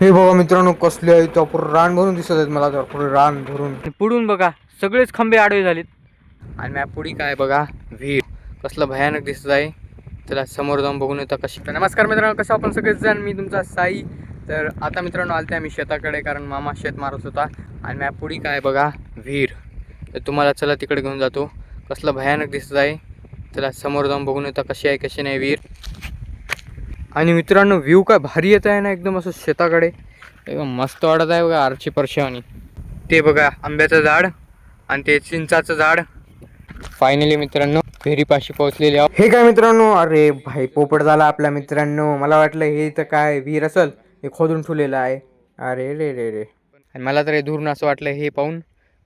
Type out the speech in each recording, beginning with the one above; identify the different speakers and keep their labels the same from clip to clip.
Speaker 1: हे बघा मित्रांनो, कसले आहे तो पूर्ण रान भरून दिसत आहेत मला तर, पूर्ण रान भरून. पुढून बघा सगळेच खंबे आडवे झालेत आणि मॅ पुढी काय बघा विहीर कसलं भयानक दिसत आहे. त्याला समोर जाऊन बघून येतं कशी. तर नमस्कार मित्रांनो, कसं आपण सगळेच जण, मी तुमचा साई. तर आता मित्रांनो आलते आम्ही शेताकडे, कारण मामा शेत मारत होता आणि मॅ पुढी काय बघा विहीर. तर तुम्हाला चला तिकडे घेऊन जातो. कसलं भयानक दिसत आहे. त्याला समोर जाऊन बघून येतं कशी आहे कशी नाही विहीर. आणि मित्रांनो व्ह्यू काय भारी येत आहे ना, एकदम असं शेताकडे एकदम मस्त वाटत आहे बघा. आरची परशावानी ते बघा आंब्याचं झाड आणि ते चिंचाचं झाड. फायनली मित्रांनो विहिरीपाशी पोहोचलेले आहोत. हे काय मित्रांनो, अरे भाई पोपट झाला आपल्या मित्रांनो. मला वाटलं हे तर काय विहीर असेल, हे खोदून ठेवलेलं आहे. अरे रे रे रे. आणि मला तर हे दूरून असं वाटलं हे पाहून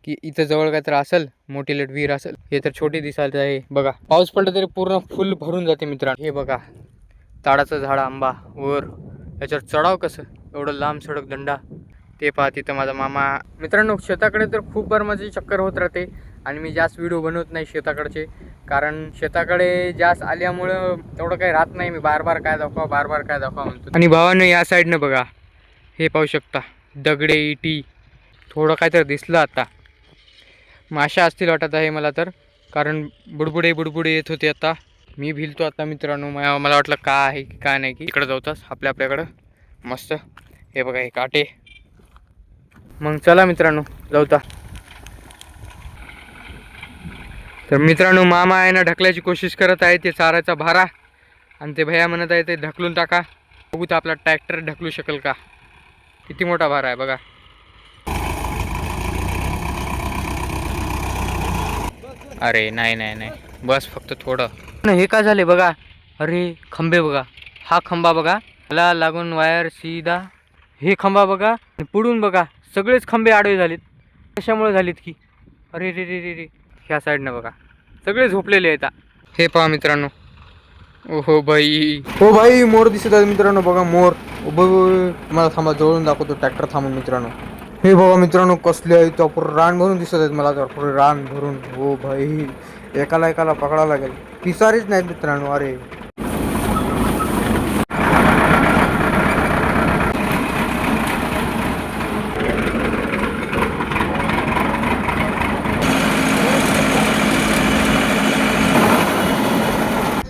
Speaker 1: की इथं जवळ काय तर असेल, मोठी लेट विहीर असेल. हे तर छोटी दिसायला आहे बघा. पाऊस पडला तरी पूर्ण फुल भरून जाते मित्रांनो. हे बघा ताडाचं झाड, आंबा वर, याच्यावर चढाव कसं, एवढं लांब सडक दंडा. ते पहा तिथं माझा मामा. मित्रांनो शेताकडे तर खूप बार माझी चक्कर होत राहते आणि मी जास्त व्हिडिओ बनवत नाही शेताकडचे, कारण शेताकडे जास्त आल्यामुळं तेवढं काही राहत नाही. मी बार बार काय दाखवा म्हणतो. आणि भावानं या साईडनं बघा, हे पाहू शकता दगडे इटी, थोडं काय तर दिसलं आता. माशा असतील वाटत आहे मला तर, कारण बुडबुडे येत होते. आता मी भिलतो आता मित्रांनो. मला वाटलं का आहे की काय नाही, की इकडं जाऊताच आपल्याकडं मस्त. हे बघा हे काटे. मग चला मित्रांनो जाऊता. तर मित्रांनो मामा आहे ना ढकलायची कोशिश करत आहे ते चाराचा भारा, आणि ते भैया म्हणत आहे ते ढकलून टाका. बघू तर आपला ट्रॅक्टर ढकलू शकेल का. किती मोठा भारा आहे बघा. अरे नाही बस फक्त थोडं. हे काय झाले बघा. अरे खंबे बघा, हा खंबा बघा, मला लागून वायर सीधा. हे खंबा बघा, पुढून बघा सगळेच खंबे आडवे झालेत. कशामुळे झालेत की, अरे रे रे रे रे. ह्या साईडनं बघा सगळे झोपलेले आहेत. हे पहा मित्रांनो, ओहो भाई, हो भाई मोर दिसत आहेत मित्रांनो. बघा मोर मला थांबा, जवळून दाखवतो ट्रॅक्टर थांबून मित्रांनो. हे बघा मित्रांनो, कसले आहे तो पूर्ण रान भरून दिसत आहेत मला तर, पूर्ण रान भरून. हो भाई, एकाला पकडावं लागेल. पिसारीच नाहीत मित्रांनो. अरे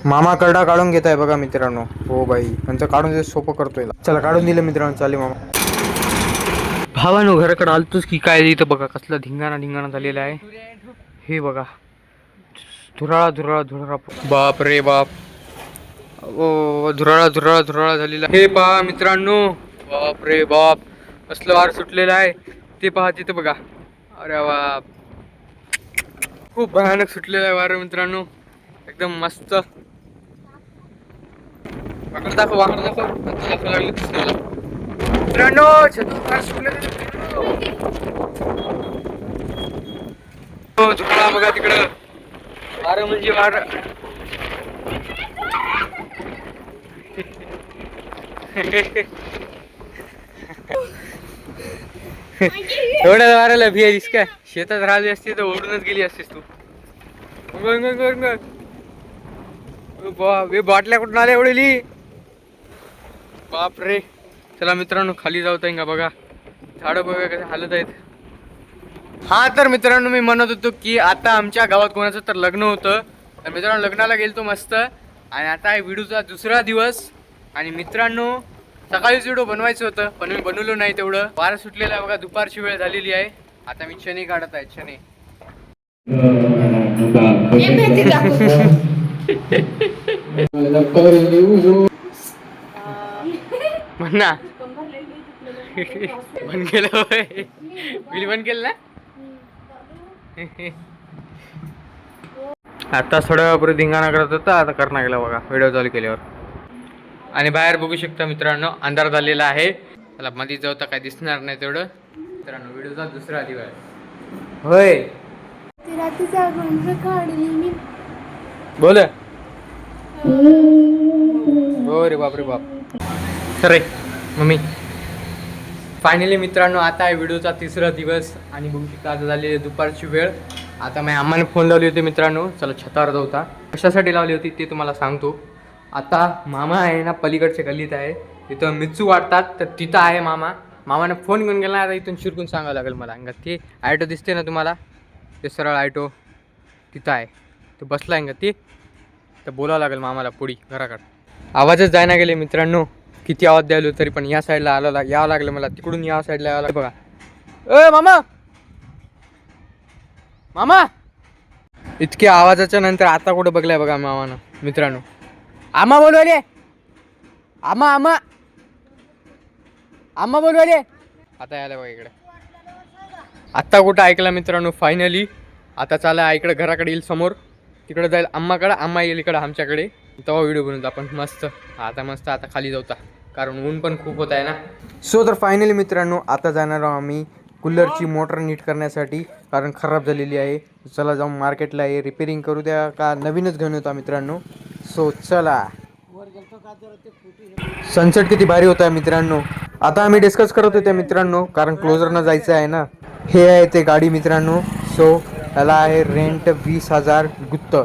Speaker 1: मामा करडा काढून घेत आहे बघा मित्रांनो. हो बाई, नंतर काढून दे, सोपं करतोय. चला काढून दिलं मित्रांनो, चालेल मामा. भावानो घराकडे आलतोच की काय, इथं बघा कसला धिंगाणा झालेला आहे. हे बघा धुराळा बाप रे बाप. ओ धुराळा झालेला. हे पहा मित्रांनो, बाप रे बाप कसलं वार सुटलेलं आहे. ते पहा तिथं बघा. अरे बाप, खूप भयानक सुटलेला आहे वार मित्रांनो, एकदम मस्त. वाकड दाखव मित्रांनो, झोपला बघा तिकडं. वार म्हणजे वार. एवढ्या वाऱ्याला भियालीस काय. शेतात राहिली असती तर ओढूनच गेली असतीस तू. बाटल्या कुठून आल्या एवढी. बाप रे. चला मित्रांनो खाली जाऊ का बघा, झाडं बघा कसे हालत आहेत. हा तर मित्रांनो मी म्हणत होतो की आता आमच्या गावात कोणाचं तर लग्न होतं. तर मित्रांनो लग्नाला गेलतो मस्त. आणि आता आहे व्हिडिओचा दुसरा दिवस. आणि मित्रांनो सकाळीच व्हिडिओ बनवायचं होतं, पण मी बनवलो नाही तेवढं. वारा सुटलेला आहे बघा, दुपारची वेळ झालेली आहे. आता मी चणे काढत आहे, चणे. म्हणा बंद केलं होय, बिल बंद केलं ना. आता थोड्या वेळापूर्वी धिंगाणा करत होता, आता करणार गेला बघा व्हिडिओ चालू केल्यावर. आणि बाहेर बघू शकता मित्रांनो अंधार झालेला आहे. त्याला मध्ये जाऊ तर काय दिसणार नाही तेवढं. मित्रांनो व्हिडिओचा दुसरा दिवस होय. बोल. हो रे बाप रे बाप. Sir mummy. फायनली मित्रांनो आता आहे व्हिडिओचा तिसरा दिवस. आणि बघू शकता आता झाली दुपारची वेळ. आता मी अम्माने फोन लावली होती मित्रांनो, चला छतावर जाऊ होता. कशासाठी लावली होती ते तुम्हाला सांगतो. आता मामा आहे ना पलीकडच्या गल्लीत आहे, इथं मिच्चू वाटतात, तर तिथं आहे मामा. मामाने फोन घेऊन गेला, आता इथून शिरकून सांगावं लागेल मला. अंगा ते ॲटो दिसते ना तुम्हाला, ते सरळ ॲटो तिथं आहे, ते बसला आहे का ते, तर बोलावं लागेल मामाला पुढी घराकडं. आवाजच जायना गेले मित्रांनो, किती आवाज द्यायलो तरी पण या साईडला यावं लागलं मला, तिकडून या साईडला यावं लागलं. बघा मामा, मामा इतक्या आवाजाच्या नंतर आता कुठं बघलाय बघा मामानं मित्रांनो. आम्हा बोलवले, आम्हा आम्हा आम्हा बोलवले, आता यायला बघा इकडे. आत्ता कुठं ऐकला मित्रांनो फायनली. आता चाला इकडे घराकडे येईल समोर, तिकडे जाईल अम्माकडे, अम्मा येईल इकडं आमच्याकडे, तेव्हा व्हिडिओ बनवतो आपण मस्त. आता खाली जाऊता कारण ऊन पण खूप होत आहे ना. सो तर फायनली मित्रांनो आता जाणार आहोत आम्ही कूलरची मोटर नीट करण्यासाठी, कारण खराब झालेली आहे. चला जाऊन मार्केटला आहे रिपेरिंग करू द्या का नवीनच घेऊन येतो मित्रांनो. सो चला. सनसेट किती भारी होत आहे मित्रांनो. आता आम्ही डिस्कस करत होते मित्रांनो, कारण क्लोजरनं जायचं आहे ना. हे आहे ते गाडी मित्रांनो. सो त्याला आहे रेंट 20,000 गुत्त.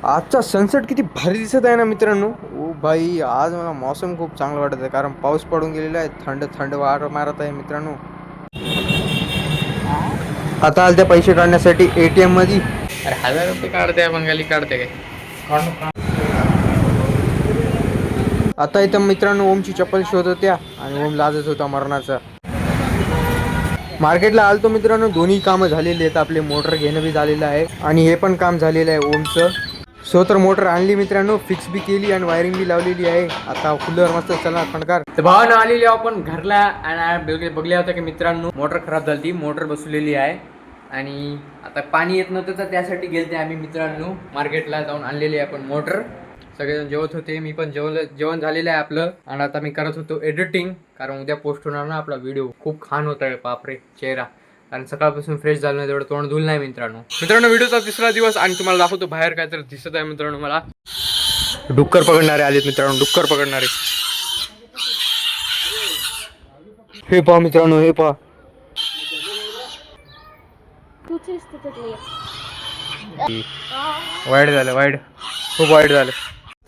Speaker 1: आजचा सनसेट किती भारी दिसत आहे ना मित्रांनो. ओ भाई आज मला मौसम खूप चांगलं वाटत आहे, कारण पाऊस पडून गेलेला आहे, थंड थंड वार मारत आहे मित्रांनो. आता आलते पैसे काढण्यासाठी ATM मध्ये. अरे 1000 रुपये काढते बंगाली काढते काय. आता इथं मित्रांनो ओमची चप्पल शोधत होत्या आणि ओम लाजत होता मरणाचा. मार्केटला आलतो मित्रांनो, दोन्ही कामं झालेली आहेत. आपले मोटर घेणं बी झालेलं आहे आणि हे पण काम झालेलं आहे ओमचं. सो तर मोटर आणली मित्रांनो, फिक्स बी केली आणि वायरिंग बी लावलेली आहे. आता कूलर मस्त चला खणकार. तर भावानं आलेली आपण घरला आणि बघल्या होत्या की मित्रांनो मोटर खराब झाली, मोटर बसवलेली आहे आणि आता पाणी येत नव्हतं, तर त्यासाठी गेलते आम्ही मित्रांनो मार्केटला जाऊन आणलेली आहे आपण मोटर. सगळेजण जेवत होते, मी पण जेवण झालेलं आहे आपलं. आणि आता मी करत होतो एडिटिंग, कारण उद्या पोस्ट होणार ना आपला व्हिडिओ. खूप खान होत आहे बापरे चेहरा, कारण सकाळपासून फ्रेश झालं नाही, तेवढं तोंड धुल नाही मित्रांनो. व्हिडिओचा तिसरा दिवस आणि तुम्हाला दाखवतो बाहेर काय तर दिसत आहे मित्रांनो. मला डुक्कर पकडणारे आलेत मित्रांनो, डुक्कर पकडणारे. हे पहा मित्रांनो, हे पहा. वाईट झालं, खूप वाईट झालं.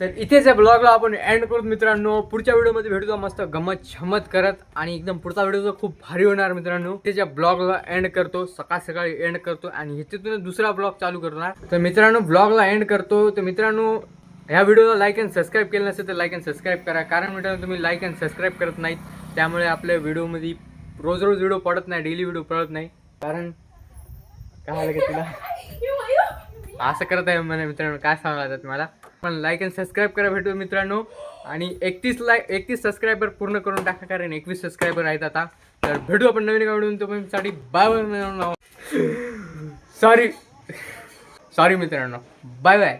Speaker 1: तर इथेच या ब्लॉगला आपण एंड करू मित्रांनो. पुढच्या व्हिडिओमध्ये भेटूया मस्त गमत छमत करत, आणि एकदम पुढचा व्हिडिओ खूप भारी होणार मित्रांनो. इथेच्या ब्लॉगला एंड करतो, सकाळी एंड करतो आणि इथेतून दुसरा ब्लॉग चालू करणार. तर मित्रांनो ब्लॉगला एंड करतो. तर मित्रांनो ह्या व्हिडिओला लाईक अँड सबस्क्राईब केलं नसेल तर लाईक अँड सबस्क्राईब करा, कारण मित्रांनो तुम्ही लाईक अँड सबस्क्राईब करत नाहीत, त्यामुळे आपल्या व्हिडिओमध्ये रोज व्हिडिओ पडत नाही, डेली व्हिडिओ पडत नाही. कारण काय झालं की तिला असं करत आहे म्हणे मित्रांनो, काय सांगायचं तुम्हाला. पण लाईक अँड सबस्क्राईब करा. भेटू मित्रांनो आणि 31 सबस्क्रायबर पूर्ण करून टाका, कारण 21 सबस्क्रायबर आहेत आता. तर भेटू आपण नवीन व्हिडिओ. तुमच्यासाठी बाय. सॉरी मित्रांनो, बाय बाय.